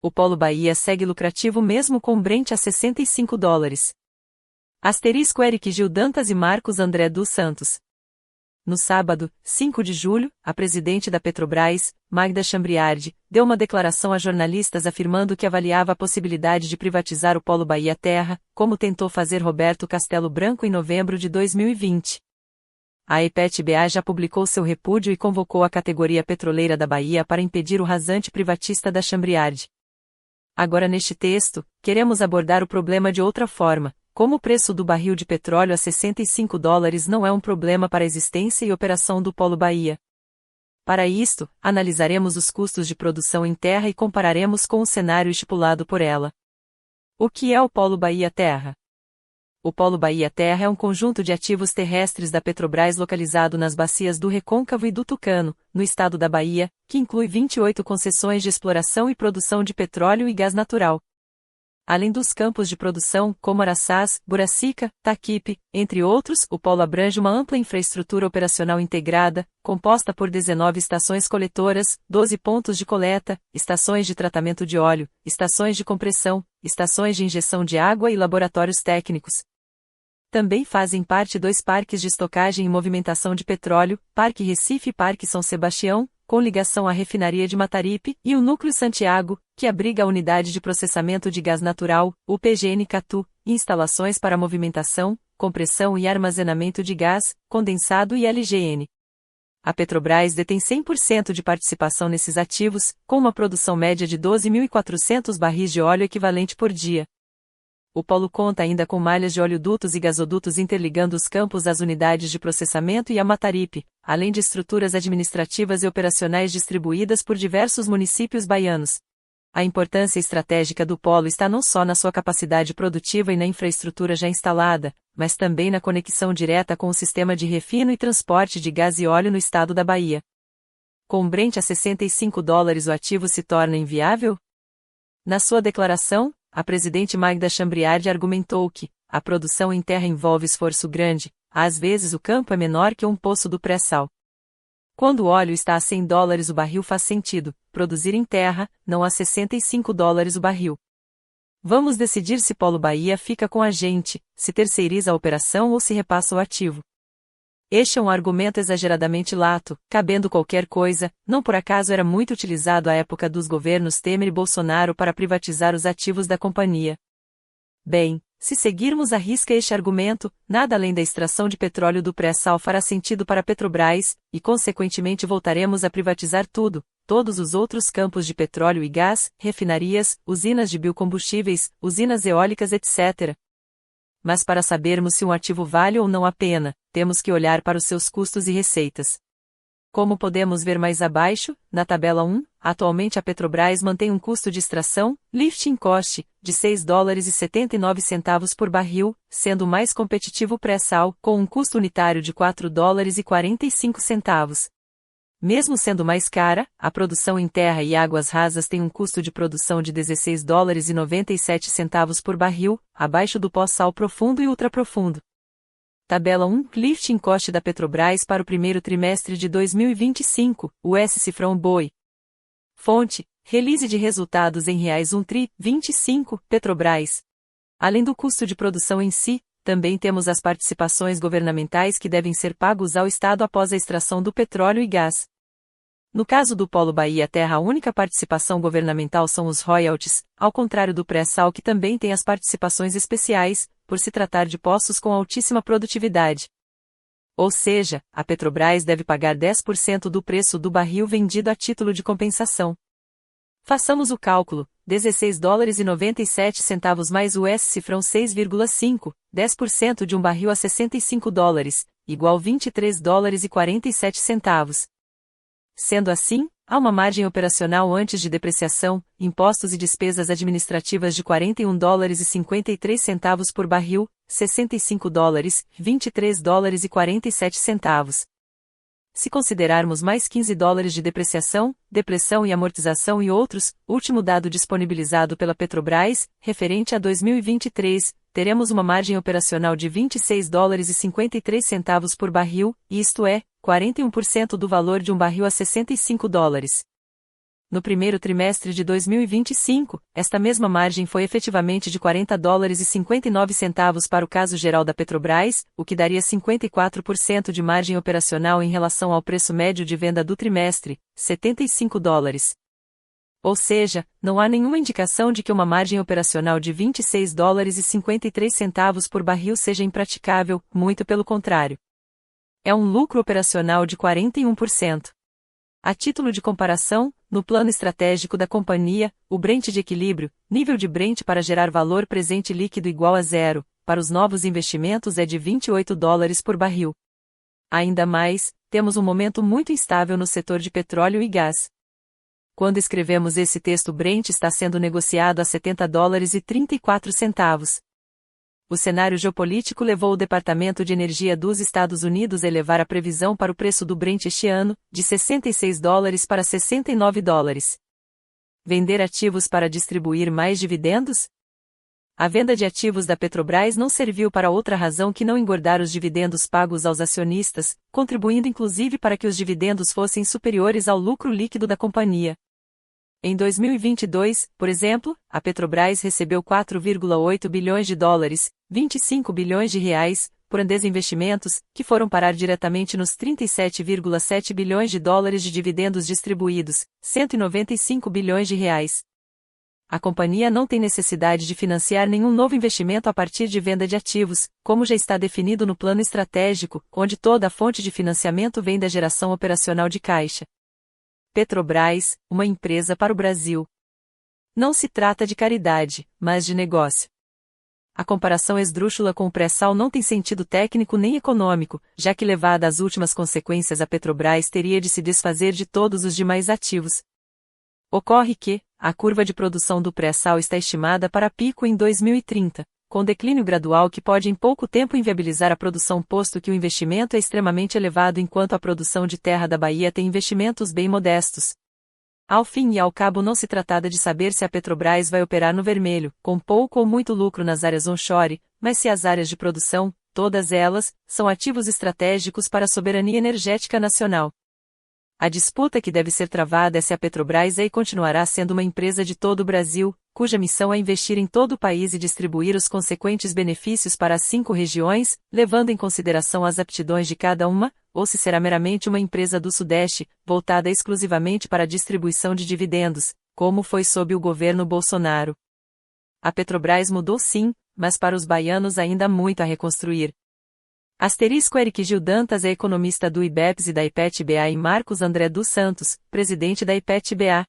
O Polo Bahia segue lucrativo mesmo com Brent a $65. Asterisco Eric Gil Dantas e Marcos André dos Santos. No sábado, 5 de julho, a presidente da Petrobras, Magda Chambriard, deu uma declaração a jornalistas afirmando que avaliava a possibilidade de privatizar o Polo Bahia Terra, como tentou fazer Roberto Castelo Branco em novembro de 2020. A EPET-BA já publicou seu repúdio e convocou a categoria petroleira da Bahia para impedir o rasante privatista da Chambriard. Agora neste texto, queremos abordar o problema de outra forma, como o preço do barril de petróleo a $65 não é um problema para a existência e operação do Polo Bahia. Para isto, analisaremos os custos de produção em terra e compararemos com o cenário estipulado por ela. O que é o Polo Bahia Terra? O Polo Bahia Terra é um conjunto de ativos terrestres da Petrobras localizado nas bacias do Recôncavo e do Tucano, no estado da Bahia, que inclui 28 concessões de exploração e produção de petróleo e gás natural. Além dos campos de produção, como Araçás, Buracica, Taquipe, entre outros, o polo abrange uma ampla infraestrutura operacional integrada, composta por 19 estações coletoras, 12 pontos de coleta, estações de tratamento de óleo, estações de compressão, estações de injeção de água e laboratórios técnicos. Também fazem parte 2 parques de estocagem e movimentação de petróleo, Parque Recife e Parque São Sebastião, com ligação à refinaria de Mataripe, e o Núcleo Santiago, que abriga a unidade de processamento de gás natural, o PGN Catu, e instalações para movimentação, compressão e armazenamento de gás, condensado e LGN. A Petrobras detém 100% de participação nesses ativos, com uma produção média de 12.400 barris de óleo equivalente por dia. O polo conta ainda com malhas de oleodutos e gasodutos interligando os campos às unidades de processamento e a Mataripe, além de estruturas administrativas e operacionais distribuídas por diversos municípios baianos. A importância estratégica do polo está não só na sua capacidade produtiva e na infraestrutura já instalada, mas também na conexão direta com o sistema de refino e transporte de gás e óleo no estado da Bahia. Com Brent a $65 o ativo se torna inviável? Na sua declaração, a presidente Magda Chambriard argumentou que a produção em terra envolve esforço grande, às vezes o campo é menor que um poço do pré-sal. Quando o óleo está a $100 o barril faz sentido, produzir em terra, não a $65 o barril. Vamos decidir se Polo Bahia fica com a gente, se terceiriza a operação ou se repassa o ativo. Este é um argumento exageradamente lato, cabendo qualquer coisa, não por acaso era muito utilizado à época dos governos Temer e Bolsonaro para privatizar os ativos da companhia. Bem, se seguirmos à risca este argumento, nada além da extração de petróleo do pré-sal fará sentido para a Petrobras, e consequentemente voltaremos a privatizar tudo, todos os outros campos de petróleo e gás, refinarias, usinas de biocombustíveis, usinas eólicas etc. Mas para sabermos se um ativo vale ou não a pena, temos que olhar para os seus custos e receitas. Como podemos ver mais abaixo, na tabela 1, atualmente a Petrobras mantém um custo de extração, lifting cost, de $6,79 por barril, sendo o mais competitivo pré-sal, com um custo unitário de $4,45. Mesmo sendo mais cara, a produção em terra e águas rasas tem um custo de produção de $16,97 por barril, abaixo do pós-sal profundo e ultraprofundo. Tabela 1, Lifting Cost da Petrobras para o primeiro trimestre de 2025, US Cifrão Boi. Fonte, release de resultados em reais 1 tri, 25, Petrobras. Além do custo de produção em si, também temos as participações governamentais que devem ser pagos ao Estado após a extração do petróleo e gás. No caso do Polo Bahia Terra, a única participação governamental são os royalties, ao contrário do pré-sal que também tem as participações especiais, por se tratar de poços com altíssima produtividade. Ou seja, a Petrobras deve pagar 10% do preço do barril vendido a título de compensação. Façamos o cálculo, $16,97 mais US Cifrão 6,5, 10% de um barril a $65, igual $23,47. Sendo assim, há uma margem operacional antes de depreciação, impostos e despesas administrativas de $41,53 por barril, $65, $23,47. Se considerarmos mais $15 de depreciação, depressão e amortização e outros, último dado disponibilizado pela Petrobras, referente a 2023, teremos uma margem operacional de $26,53 por barril, isto é, 41% do valor de um barril a $65. No primeiro trimestre de 2025, esta mesma margem foi efetivamente de $40,59 para o caso geral da Petrobras, o que daria 54% de margem operacional em relação ao preço médio de venda do trimestre, $75. Ou seja, não há nenhuma indicação de que uma margem operacional de $26,53 por barril seja impraticável, muito pelo contrário. É um lucro operacional de 41%. A título de comparação, no plano estratégico da companhia, o Brent de equilíbrio, nível de Brent para gerar valor presente líquido igual a zero, para os novos investimentos é de $28 por barril. Ainda mais, temos um momento muito instável no setor de petróleo e gás. Quando escrevemos esse texto, Brent está sendo negociado a $70,34. O cenário geopolítico levou o Departamento de Energia dos Estados Unidos a elevar a previsão para o preço do Brent este ano, de $66 para $69. Vender ativos para distribuir mais dividendos? A venda de ativos da Petrobras não serviu para outra razão que não engordar os dividendos pagos aos acionistas, contribuindo inclusive para que os dividendos fossem superiores ao lucro líquido da companhia. Em 2022, por exemplo, a Petrobras recebeu $4,8 bilhões, R$ 25 bilhões, por desinvestimentos, que foram parar diretamente nos $37,7 bilhões de dividendos distribuídos, R$ 195 bilhões. A companhia não tem necessidade de financiar nenhum novo investimento a partir de venda de ativos, como já está definido no plano estratégico, onde toda a fonte de financiamento vem da geração operacional de caixa. Petrobras, uma empresa para o Brasil. Não se trata de caridade, mas de negócio. A comparação esdrúxula com o pré-sal não tem sentido técnico nem econômico, já que levada às últimas consequências a Petrobras teria de se desfazer de todos os demais ativos. Ocorre que, a curva de produção do pré-sal está estimada para pico em 2030, com declínio gradual que pode em pouco tempo inviabilizar a produção posto que o investimento é extremamente elevado enquanto a produção de terra da Bahia tem investimentos bem modestos. Ao fim e ao cabo não se trata de saber se a Petrobras vai operar no vermelho, com pouco ou muito lucro nas áreas onshore, mas se as áreas de produção, todas elas, são ativos estratégicos para a soberania energética nacional. A disputa que deve ser travada é se a Petrobras é e continuará sendo uma empresa de todo o Brasil, cuja missão é investir em todo o país e distribuir os consequentes benefícios para as 5 regiões, levando em consideração as aptidões de cada uma, ou se será meramente uma empresa do Sudeste, voltada exclusivamente para a distribuição de dividendos, como foi sob o governo Bolsonaro. A Petrobras mudou sim, mas para os baianos ainda há muito a reconstruir. Eric Gil Dantas é economista do IBEPS e da IPET-BA e Marcos André dos Santos, presidente da IPET-BA.